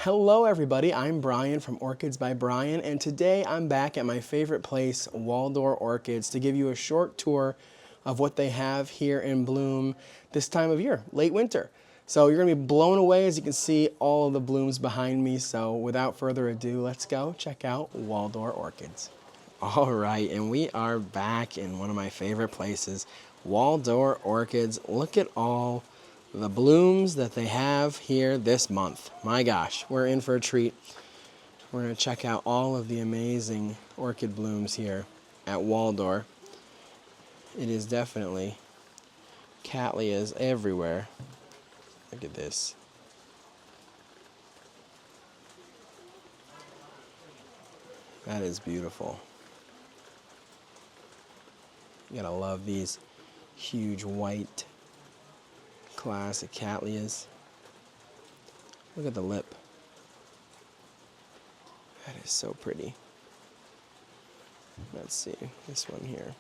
Hello everybody, I'm Bryan from Orchids by Bryan, and today I'm back at my favorite place, Waldor Orchids, to give you a short tour of what they have here in bloom this time of year, late winter. So you're going to be blown away as you can see all of the blooms behind me. So without further ado, let's go check out Waldor Orchids. All right, and we are back in one of my favorite places, Waldor Orchids. Look at all the blooms that they have here this month. My gosh, we're in for a treat. We're going to check out all of the amazing orchid blooms here at Waldor. It is definitely Cattleyas everywhere. Look at this. That is beautiful. You gotta love these huge white classic Cattleyas. Look at the lip. That is so pretty. Let's see, this one here.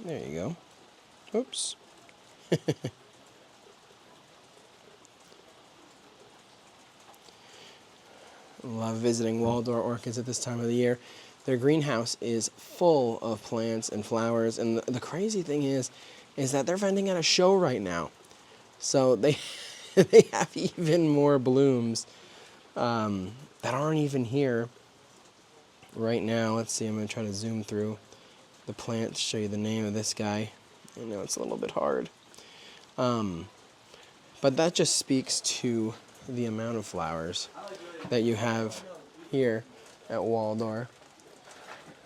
There you go. Oops. Love visiting Waldor Orchids at this time of the year. Their greenhouse is full of plants and flowers, and the crazy thing is that they're vending at a show right now. So they they have even more blooms that aren't even here right now. Let's see, I'm going to try to zoom through the plant to show you the name of this guy. I know it's a little bit hard. But that just speaks to the amount of flowers that you have here at Waldor.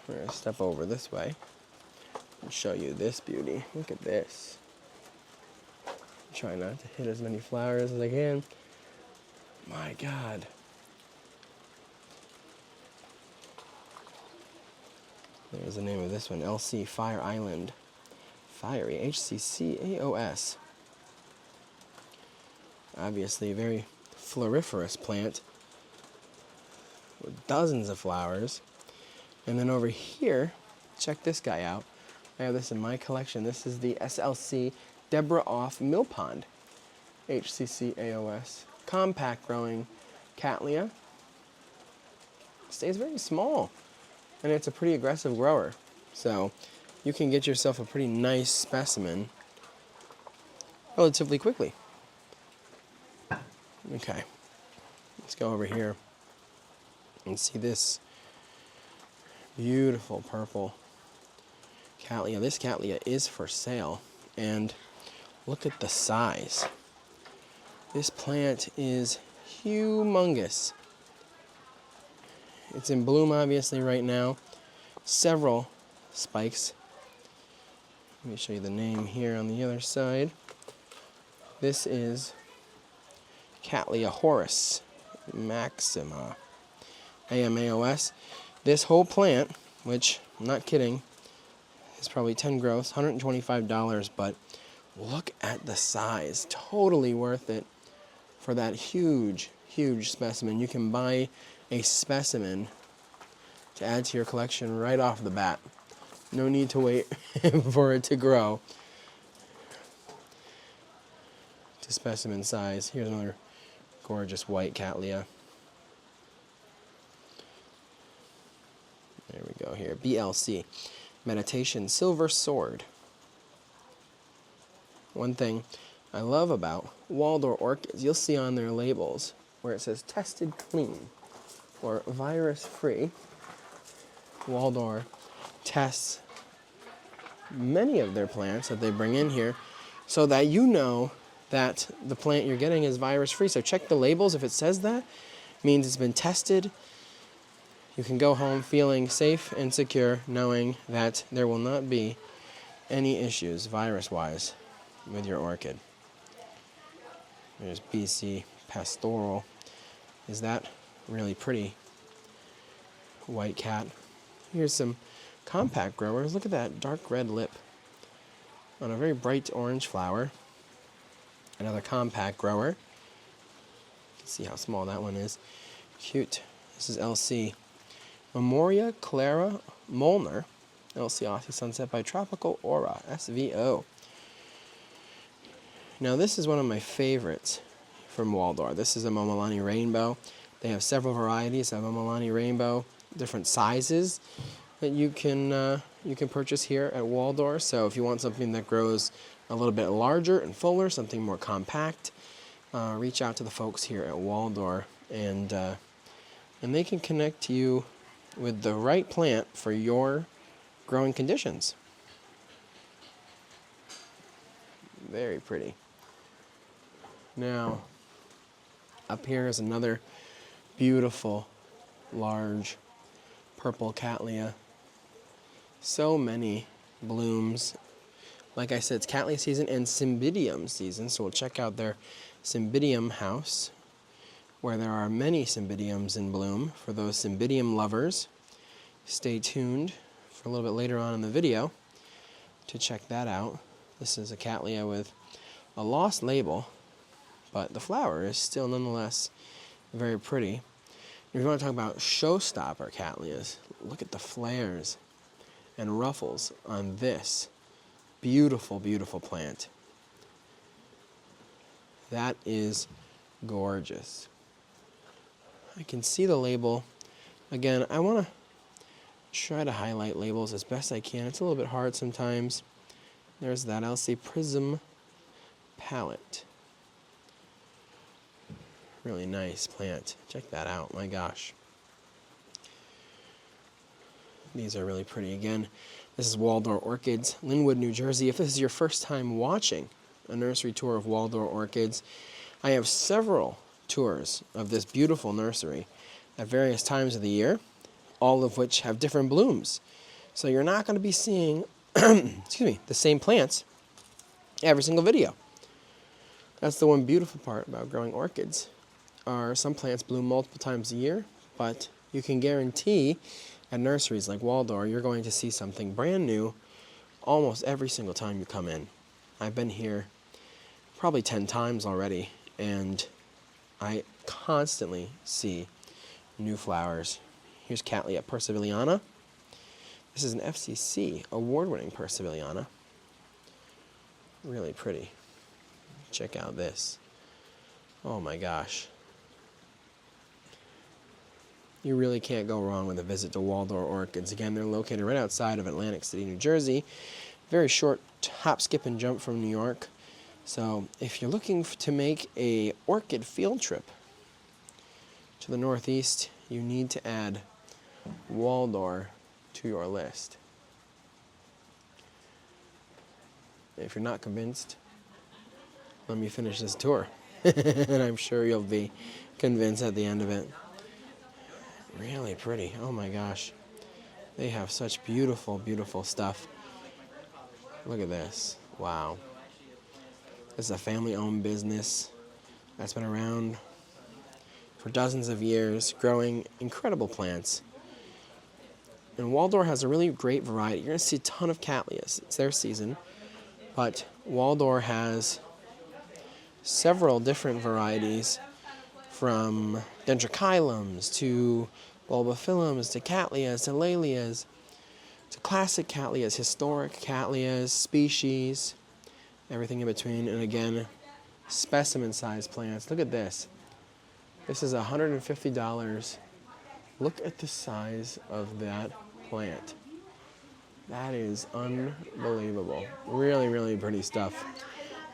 We're going to step over this way and show you this beauty. Look at this. Try not to hit as many flowers as I can. My God. There's the name of this one, LC Fire Island. Fiery, HCCAOS. Obviously a very floriferous plant with dozens of flowers. And then over here, check this guy out. I have this in my collection. This is the SLC Deborah Off Millpond, HCCAOS. Compact growing Cattleya. Stays very small, and it's a pretty aggressive grower. So you can get yourself a pretty nice specimen relatively quickly. Okay, let's go over here and see this beautiful purple Cattleya. This Cattleya is for sale, and look at the size. This plant is humongous. It's in bloom obviously right now. Several spikes. Let me show you the name here on the other side. This is Cattleya Horace Maxima, AMAOS. This whole plant, which I'm not kidding, is probably 10 growths, $125, but look at the size. Totally worth it for that huge, huge specimen. You can buy a specimen to add to your collection right off the bat. No need to wait for it to grow to specimen size. Here's another gorgeous white Cattleya. There we go here. BLC, Meditation Silver Sword. One thing I love about Waldor Orchids, you'll see on their labels where it says tested clean or virus free. Waldor tests many of their plants that they bring in here so that you know that the plant you're getting is virus free. So check the labels. If it says that, it means it's been tested. You can go home feeling safe and secure, knowing that there will not be any issues virus-wise with your orchid. There's BC Pastoral. Is that really pretty white cat? Here's some compact growers. Look at that dark red lip on a very bright orange flower. Another compact grower. You can see how small that one is. Cute. This is LC Memoria Clara Molnar, LC Aussie Sunset by Tropical Aura, SVO. Now this is one of my favorites from Waldor. This is a Momolani Rainbow. They have several varieties of Momolani Rainbow, different sizes that you can purchase here at Waldor. So if you want something that grows a little bit larger and fuller, something more compact, reach out to the folks here at Waldor, and they can connect you with the right plant for your growing conditions. Very pretty. Now, up here is another beautiful, large, purple Cattleya. So many blooms. Like I said, it's Cattleya season and Cymbidium season, so we'll check out their Cymbidium house, where there are many Cymbidiums in bloom. For those Cymbidium lovers, stay tuned for a little bit later on in the video to check that out. This is a Cattleya with a lost label, but the flower is still nonetheless very pretty. If you want to talk about showstopper Cattleyas, look at the flares and ruffles on this beautiful, beautiful plant. That is gorgeous. I can see the label. Again, I want to try to highlight labels as best I can. It's a little bit hard sometimes. There's that LC Prism palette. Really nice plant. Check that out. My gosh. These are really pretty. Again, this is Waldor Orchids, Linwood, New Jersey. If this is your first time watching a nursery tour of Waldor Orchids, I have several tours of this beautiful nursery at various times of the year, all of which have different blooms. So you're not going to be seeing excuse me, the same plants every single video. That's the one beautiful part about growing orchids. Some plants bloom multiple times a year, but you can guarantee at nurseries like Waldor, you're going to see something brand new almost every single time you come in. I've been here probably 10 times already, and I constantly see new flowers. Here's Cattleya perseviliana. This is an FCC award-winning perseviliana. Really pretty. Check out this. Oh my gosh. You really can't go wrong with a visit to Waldor Orchids. Again, they're located right outside of Atlantic City, New Jersey. Very short hop, skip, and jump from New York. So if you're looking to make a orchid field trip to the Northeast, you need to add Waldor to your list. If you're not convinced, let me finish this tour. And I'm sure you'll be convinced at the end of it. Really pretty. Oh my gosh. They have such beautiful, beautiful stuff. Look at this. Wow. This is a family-owned business that's been around for dozens of years, growing incredible plants. And Waldor has a really great variety. You're going to see a ton of Cattleyas. It's their season. But Waldor has several different varieties, from dendrochilums to bulbophyllums to Cattleyas to Lalias to classic Cattleyas, historic Cattleyas, species, everything in between. And again, specimen-sized plants. Look at this. This is $150. Look at the size of that plant. That is unbelievable. Really, really pretty stuff.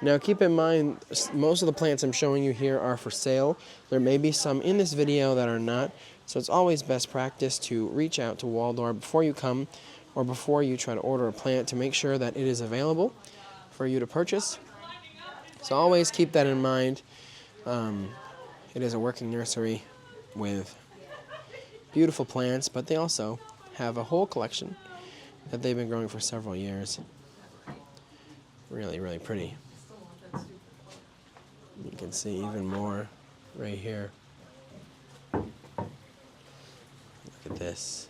Now keep in mind, most of the plants I'm showing you here are for sale. There may be some in this video that are not, so it's always best practice to reach out to Waldor before you come or before you try to order a plant to make sure that it is available for you to purchase. So always keep that in mind. It is a working nursery with beautiful plants, but they also have a whole collection that they've been growing for several years. Really, really pretty. You can see even more right here. Look at this.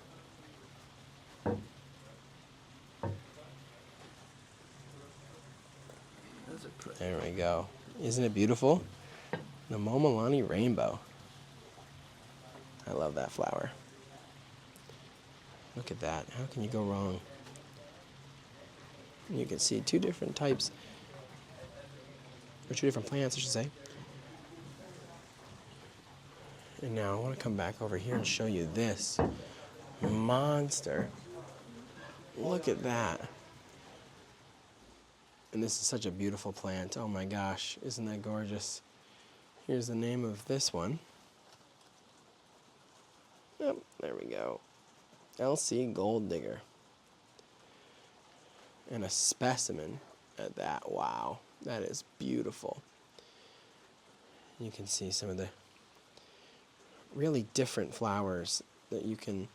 There we go. Isn't it beautiful? The Momolani Rainbow. I love that flower. Look at that. How can you go wrong? You can see two different types, or two different plants, I should say. And now I want to come back over here and show you this monster. Look at that. And this is such a beautiful plant. Oh my gosh, isn't that gorgeous? Here's the name of this one. Yep, there we go. LC Gold Digger. And a specimen at that. Wow, that is beautiful. You can see some of the really different flowers that you can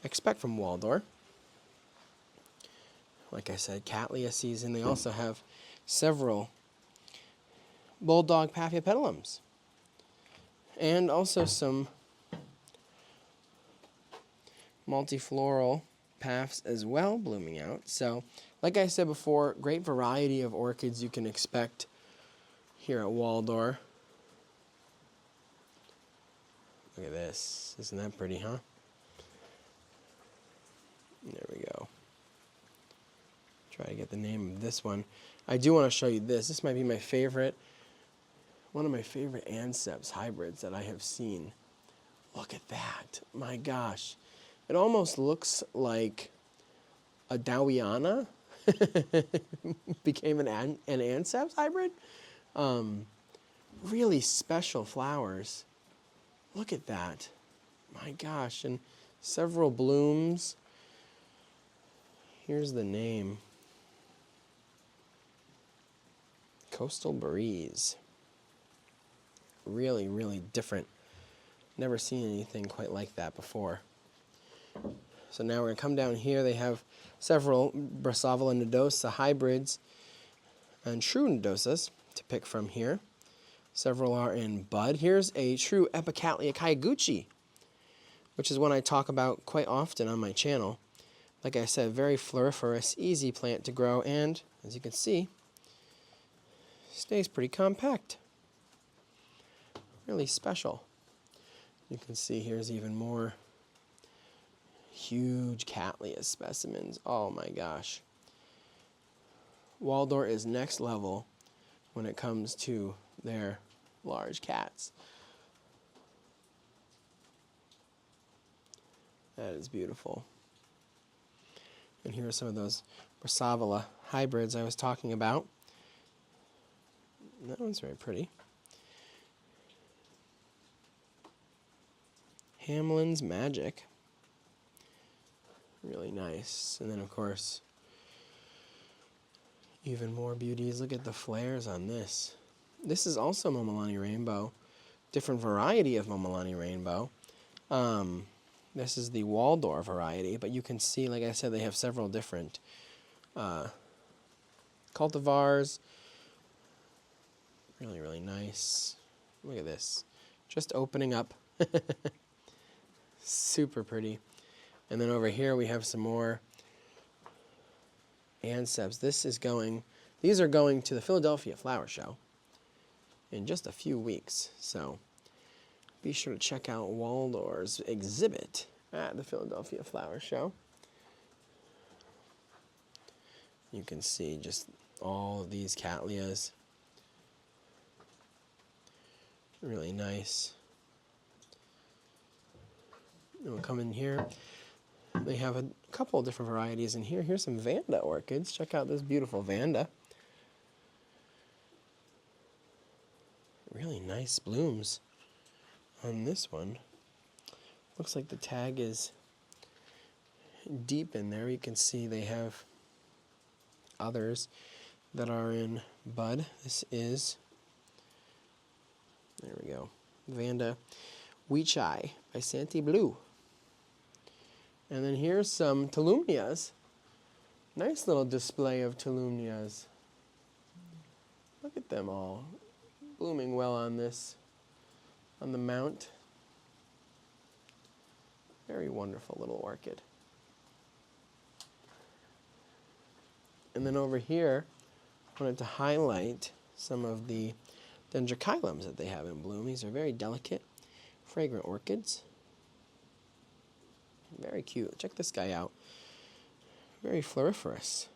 expect from Waldor. Like I said, Cattleya season. They also have several bulldog Paphiopedilums. And also some multifloral paphs as well blooming out. So, like I said before, great variety of orchids you can expect here at Waldor. Look at this. Isn't that pretty, huh? There we go. Try to get the name of this one. I do want to show you this. This might be my favorite, one of my favorite Anceps hybrids that I have seen. Look at that. My gosh. It almost looks like a Dowiana became an Anceps hybrid. Really special flowers. Look at that. My gosh. And several blooms. Here's the name. Coastal Breeze. Really, really different. Never seen anything quite like that before. So now we're going to come down here. They have several Brassavola nodosa hybrids and true nodosas to pick from here. Several are in bud. Here's a true Epicatleya Kayaguchi, which is one I talk about quite often on my channel. Like I said, very floriferous, easy plant to grow, and as you can see, stays pretty compact. Really special. You can see here's even more huge Cattleya specimens. Oh my gosh. Waldor is next level when it comes to their large cats. That is beautiful. And here are some of those Brassavola hybrids I was talking about. That one's very pretty. Hamlin's Magic. Really nice. And then, of course, even more beauties. Look at the flares on this. This is also Momolani Rainbow. Different variety of Momolani Rainbow. This is the Waldor variety, but you can see, like I said, they have several different cultivars. Really, really nice. Look at this. Just opening up. Super pretty. And then over here we have some more Anceps. These are going to the Philadelphia Flower Show in just a few weeks. So be sure to check out Waldor's exhibit at the Philadelphia Flower Show. You can see just all of these Cattleyas. Really nice. And we'll come in here. They have a couple of different varieties in here. Here's some Vanda orchids. Check out this beautiful Vanda. Really nice blooms on this one. Looks like the tag is deep in there. You can see they have others that are in bud. This is, there we go, Vanda Weechai by Santi Blue. And then here's some Tolumnias. Nice little display of Tolumnias. Look at them all blooming well on the mount. Very wonderful little orchid. And then over here, I wanted to highlight some of the Dendrochilums that they have in bloom. These are very delicate, fragrant orchids. Very cute. Check this guy out. Very floriferous.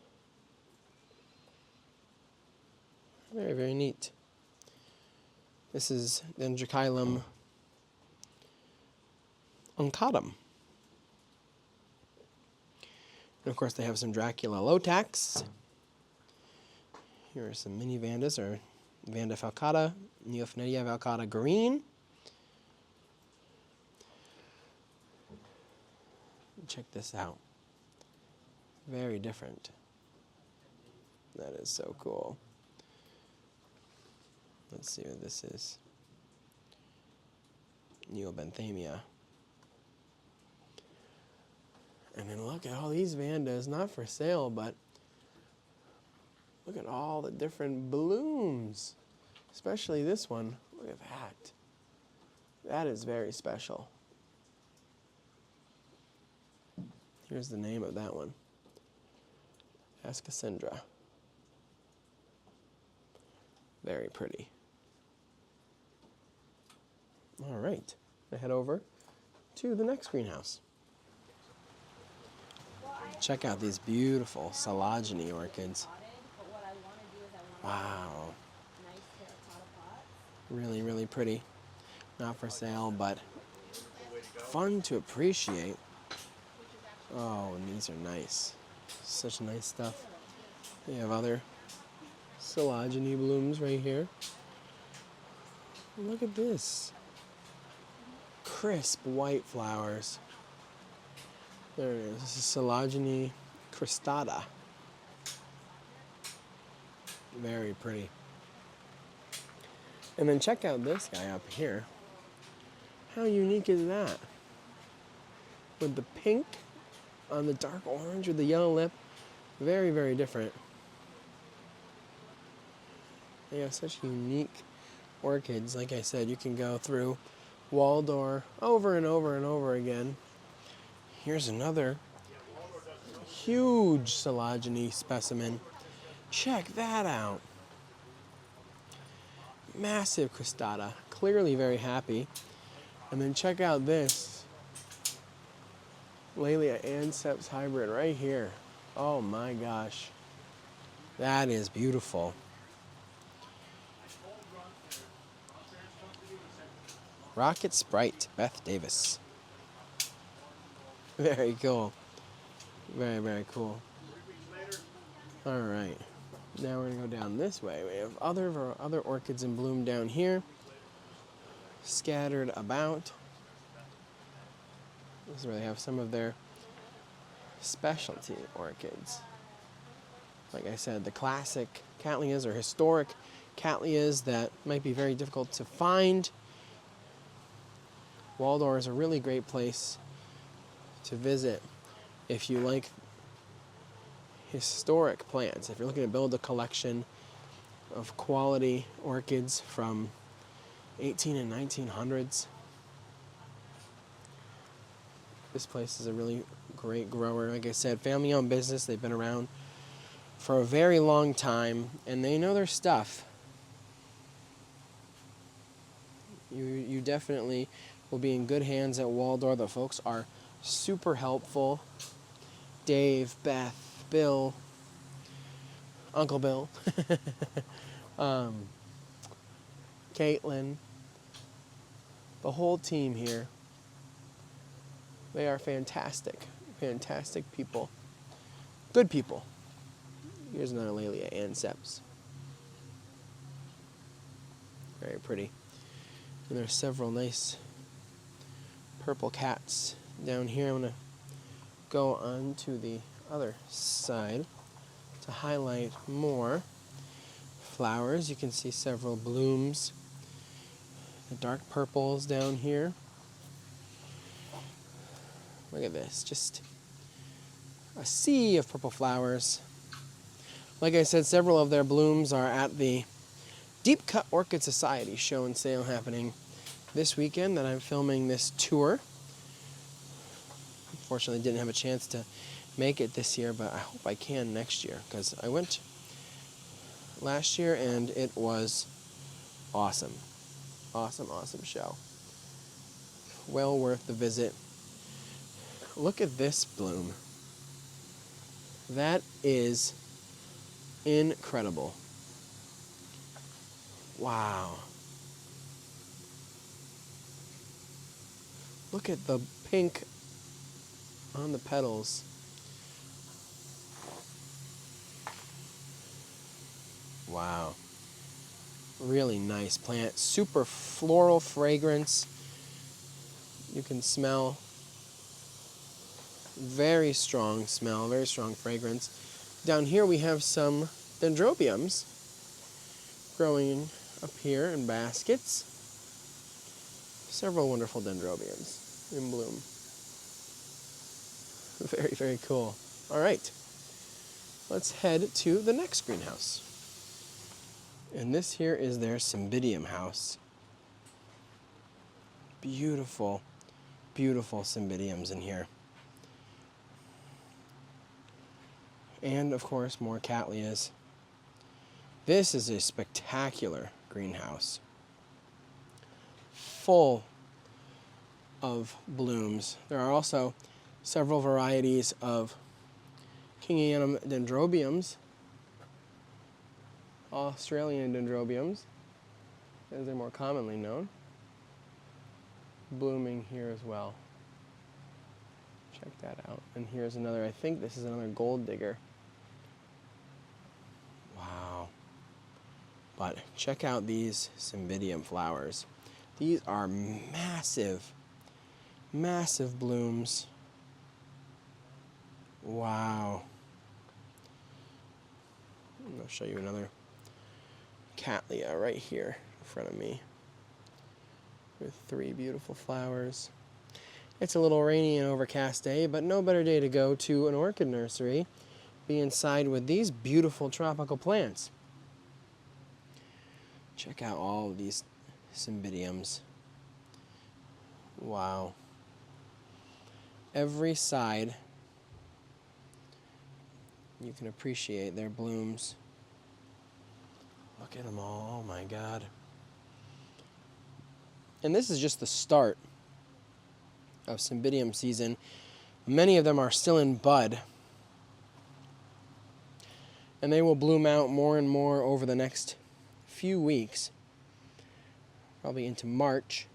Very, very neat. This is Dendrochilum uncatum. And of course, they have some Dracula lotax. Here are some mini Vandas, or Vanda falcata, Neophonetia valcata green. Check this out. Very different. That is so cool. Let's see what this is. Neobenthamia. And then look at all these Vandas, not for sale, but look at all the different blooms. Especially this one. Look at that. That is very special. Here's the name of that one. Ascasindra. Very pretty. All right, I head over to the next greenhouse. Check out these beautiful Coelogyne orchids. Wow. Really, really pretty. Not for sale, but fun to appreciate. Oh, and these are nice. Such nice stuff. We have other Coelogyne blooms right here. Look at this. Crisp white flowers. There it is. This is Coelogyne cristata. Very pretty. And then check out this guy up here. How unique is that? With the pink on the dark orange with the yellow lip. Very, very different. They have such unique orchids. Like I said, you can go through Waldor over and over and over again. Here's another huge Coelogyne specimen. Check that out. Massive cristata. Clearly very happy. And then check out this Laelia anceps hybrid right here. Oh my gosh. That is beautiful. Rocket Sprite, Beth Davis. Very cool. Very, very cool. All right. Now we're going to go down this way. We have other orchids in bloom down here, scattered about. This is where they have some of their specialty orchids. Like I said, the classic Cattleyas or historic Cattleyas that might be very difficult to find. Waldor is a really great place to visit if you like historic plants. If you're looking to build a collection of quality orchids from 18 and 1900s, this place is a really great grower. Like I said, family-owned business. They've been around for a very long time, and they know their stuff. You definitely will be in good hands at Waldor. The folks are super helpful. Dave, Beth, Bill, Uncle Bill, Caitlin, the whole team here. They are fantastic, fantastic people. Good people. Here's another Laelia anceps. Very pretty. And there's several nice purple cats down here. I'm going to go on to the other side to highlight more flowers. You can see several blooms. The dark purples down here. Look at this, just a sea of purple flowers. Like I said, several of their blooms are at the Deep Cut Orchid Society show and sale happening this weekend that I'm filming this tour. Unfortunately, didn't have a chance to make it this year, but I hope I can next year, because I went last year and it was awesome. Awesome, awesome show. Well worth the visit. Look at this bloom. That is incredible. Wow. Look at the pink on the petals. Wow. Really nice plant. Super floral fragrance. You can smell. Very strong smell, very strong fragrance. Down here we have some dendrobiums growing up here in baskets. Several wonderful dendrobiums in bloom. Very, very cool. All right, let's head to the next greenhouse. And this here is their Cymbidium house. Beautiful, beautiful Cymbidiums in here. And of course, more Cattleyas. This is a spectacular greenhouse. Full of blooms. There are also several varieties of Kingianum dendrobiums, Australian dendrobiums, as they're more commonly known, blooming here as well. Check that out. And here's another, I think this is another gold digger. Wow. But check out these Cymbidium flowers. These are massive, massive blooms. Wow. I'm going to show you another Cattleya right here in front of me with 3 beautiful flowers. It's a little rainy and overcast day, but no better day to go to an orchid nursery, be inside with these beautiful tropical plants. Check out all of these Cymbidiums. Wow. Every side, you can appreciate their blooms. Look at them all, oh my God. And this is just the start of Cymbidium season. Many of them are still in bud, and they will bloom out more and more over the next few weeks, probably into March,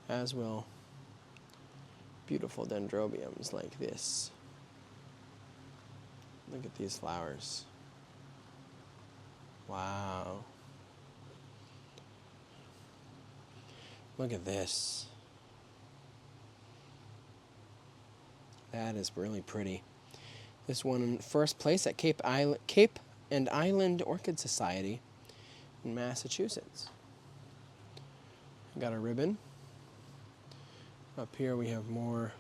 as will beautiful dendrobiums like this. Look at these flowers. Wow. Look at this. That is really pretty. This one in first place at Cape and Island Orchid Society in Massachusetts. Got a ribbon. Up here we have more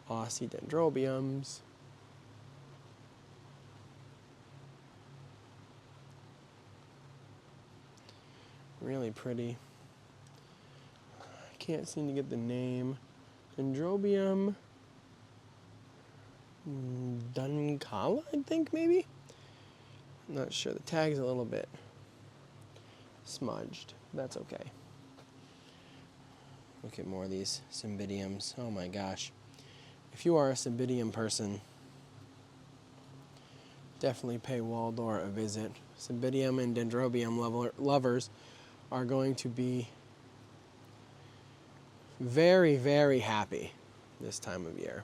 Aussie dendrobiums. Really pretty. Can't seem to get the name. Dendrobium Duncala, I think, maybe? I'm not sure. The tag's a little bit smudged. That's okay. Look at more of these Cymbidiums. Oh my gosh. If you are a Cymbidium person, definitely pay Waldor a visit. Cymbidium and Dendrobium lovers are going to be very, very happy this time of year.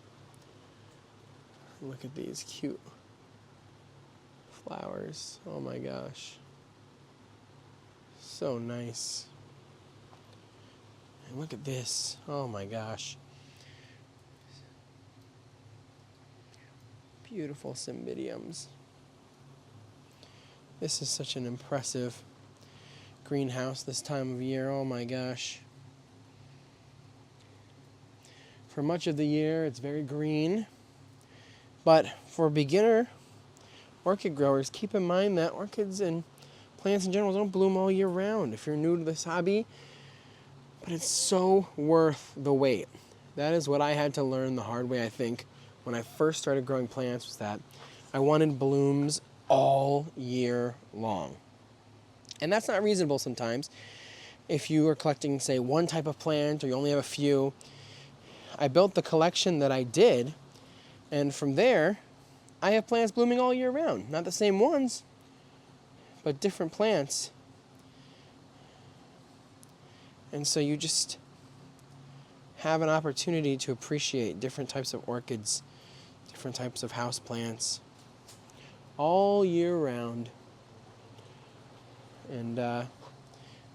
Look at these cute flowers. Oh my gosh. So nice. And look at this. Oh my gosh. Beautiful Cymbidiums. This is such an impressive greenhouse this time of year. Oh my gosh. For much of the year, it's very green. But for beginner orchid growers, keep in mind that orchids and plants in general don't bloom all year round if you're new to this hobby. But it's so worth the wait. That is what I had to learn the hard way, I think, when I first started growing plants, was that I wanted blooms all year long. And that's not reasonable sometimes. If you are collecting, say, one type of plant or you only have a few, I built the collection that I did, and from there, I have plants blooming all year round. Not the same ones, but different plants. And so you just have an opportunity to appreciate different types of orchids, different types of houseplants, all year round. And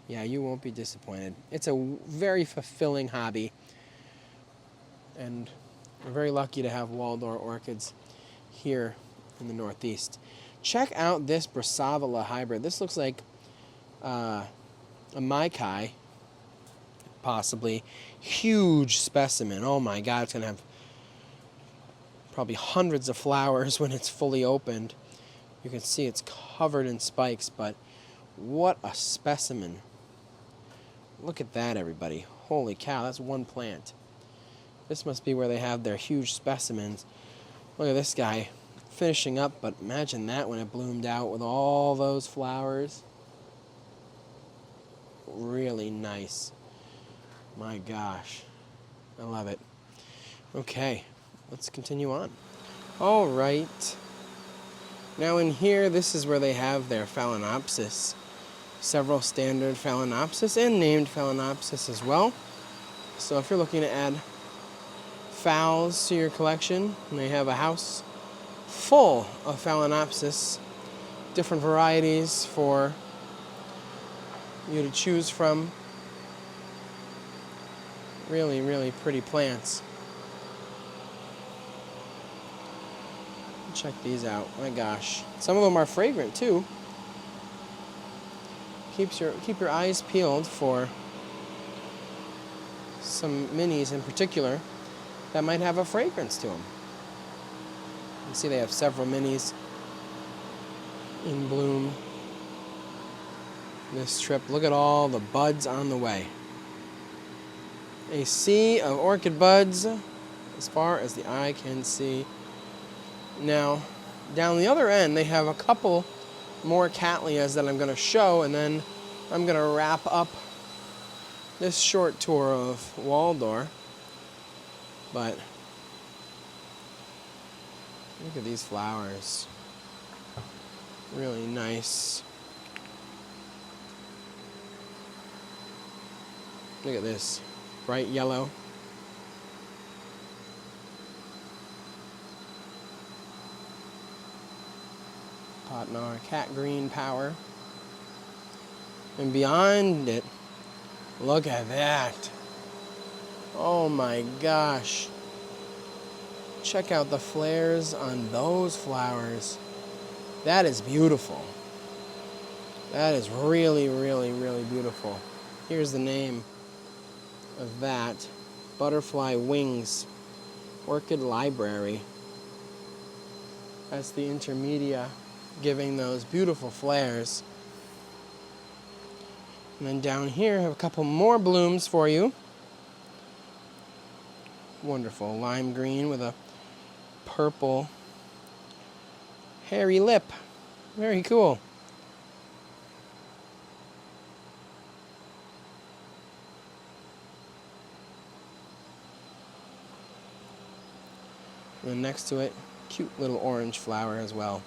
yeah, you won't be disappointed. It's a very fulfilling hobby. And we're very lucky to have Waldor Orchids here in the Northeast. Check out this Brassavola hybrid. This looks like a Maikai, possibly. Huge specimen. Oh my God, it's going to have probably hundreds of flowers when it's fully opened. You can see it's covered in spikes, but what a specimen. Look at that, everybody. Holy cow, that's one plant. This must be where they have their huge specimens. Look at this guy finishing up, but imagine that when it bloomed out with all those flowers. Really nice. My gosh, I love it. Okay, let's continue on. All right. Now in here, this is where they have their Phalaenopsis. Several standard Phalaenopsis and named Phalaenopsis as well. So if you're looking to add phals to your collection, and they have a house full of Phalaenopsis, different varieties for you to choose from. Really, really pretty plants. Check these out. My gosh. Some of them are fragrant too. Keep your eyes peeled for some minis in particular that might have a fragrance to them. You can see they have several minis in bloom this trip. Look at all the buds on the way. A sea of orchid buds as far as the eye can see. Now, down the other end, they have a couple more Cattleyas that I'm going to show, and then I'm going to wrap up this short tour of Waldor. But look at these flowers. Really nice. Look at this. Bright yellow. Poplar, cat green power. And beyond it, look at that. Oh my gosh. Check out the flares on those flowers. That is beautiful. That is really, really, really beautiful. Here's the name of that. Butterfly Wings Orchid Library. That's the intermedia giving those beautiful flares. And then down here, I have a couple more blooms for you. Wonderful lime green with a purple hairy lip. Very cool. And then next to it, cute little orange flower as well.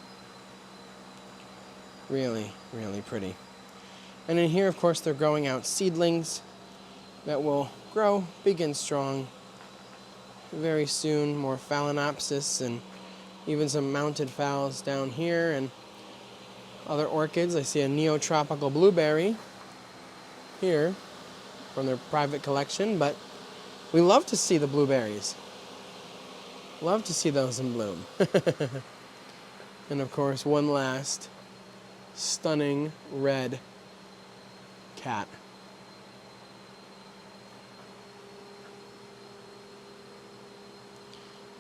Really, really pretty. And in here, of course, they're growing out seedlings that will grow big and strong very soon. More Phalaenopsis and even some mounted phals down here and other orchids. I see a neotropical blueberry here from their private collection, but we love to see the blueberries. Love to see those in bloom. And of course, one last stunning red cat.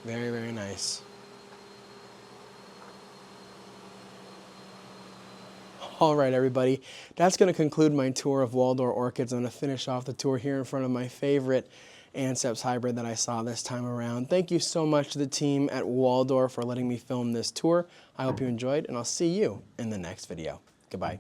Very, very nice. All right, everybody. That's going to conclude my tour of Waldor Orchids. I'm going to finish off the tour here in front of my favorite Anceps hybrid that I saw this time around. Thank you so much to the team at Waldor for letting me film this tour. I hope you enjoyed, and I'll see you in the next video. Goodbye.